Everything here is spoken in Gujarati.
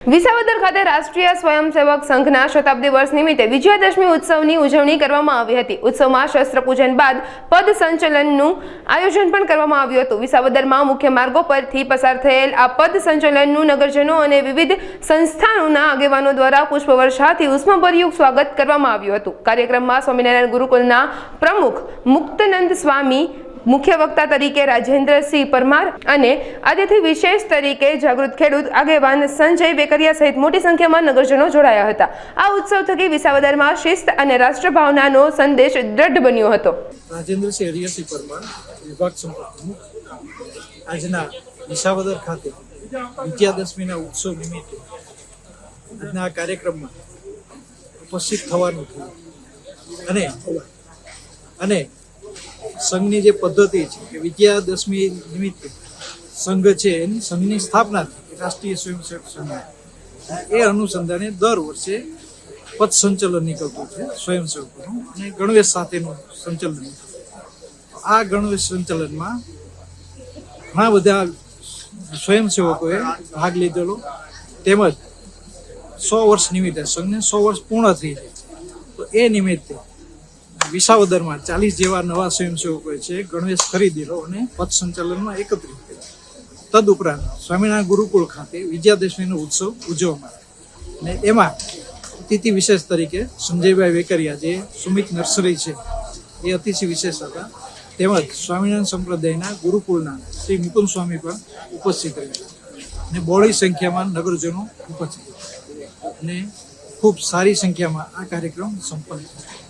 વિસાવદર ખાતે રાષ્ટ્રીય સ્વયંસેવક સંઘના શતાબ્દી વર્ષ નિમિત્તે વિજયાદશમી ઉત્સવની ઉજવણી કરવામાં આવી હતી। ઉત્સવમાં શસ્ત્ર પૂજન બાદ પદ સંચલનનું આયોજન પણ કરવામાં આવ્યું હતું। વિસાવદરમાં મુખ્ય માર્ગો પરથી પસાર થયેલ આ પદ સંચલનનું નગરજનો અને વિવિધ સંસ્થાનોના આગેવાનો દ્વારા પુષ્પવર્ષાથી ઉષ્માભર્યું સ્વાગત કરવામાં આવ્યું હતું। કાર્યક્રમમાં સ્વામિનારાયણ ગુરુકુલના પ્રમુખ મુક્તનંદ સ્વામી, मुख्य वक्ता तरीके राजेन्द्रसिंह परमार અને અતિથિ વિશેષ તરીકે જાગૃત ખેડૂત આગેવાન સંજય વેકરિયા સહિત મોટી સંખ્યામાં નગરજનો જોડાયા હતા। આ ઉત્સવ થકી વિસાવદરમાં શિસ્ત અને રાષ્ટ્રભાવનાનો સંદેશ દ્રઢ બન્યો હતો। राजेन्द्रसिंह परमार विभाग संपर्क प्रमुख આજના વિસાવદર ખાતે વિજયાદશમીના ઉત્સવ નિમિત્તે આજના કાર્યક્રમમાં ઉપસ્થિત થવાનું થયું અને સંઘની જે પદ્ધતિ છે કે વિજયાદશમી નિમિત્તે સંઘ છે એની સંઘની સ્થાપના થઈ રાષ્ટ્રીય સ્વયંસેવક સંઘ એ અનુસંધાને દર વર્ષે પદ સંચલન નીકળતું છે સ્વયંસેવકોનું અને ગણવેશ સાથેનું સંચલન। આ ગણવેશ સંચલનમાં ઘણા બધા સ્વયંસેવકોએ ભાગ લીધેલો તેમજ 100 વર્ષ નિમિત્તે સંઘને 100 વર્ષ પૂર્ણ થઈ જાય તો એ નિમિત્તે વિસાવદરમાં 40 જેવા નવા સ્વયંસેવકોએ છે ગણવેશ ખરીદેલો અને પદ સંચાલનમાં એકત્રિત કર્યા। તદુપરાંત સ્વામિનારાયણ ગુરુકુળ ખાતે વિજયાદશમીનો ઉત્સવ ઉજવવામાં આવ્યો અને એમાં અતિથિ વિશેષ તરીકે સંજયભાઈ વેકરિયા જે સુમિત નર્સરી છે એ અતિથિ વિશેષ હતા તેમજ સ્વામિનારાયણ સંપ્રદાયના ગુરુકુળના શ્રી મુકુંદ સ્વામી પણ ઉપસ્થિત રહ્યા અને બહોળી સંખ્યામાં નગરજનો ઉપસ્થિત અને ખૂબ સારી સંખ્યામાં આ કાર્યક્રમ સંપન્ન થયો।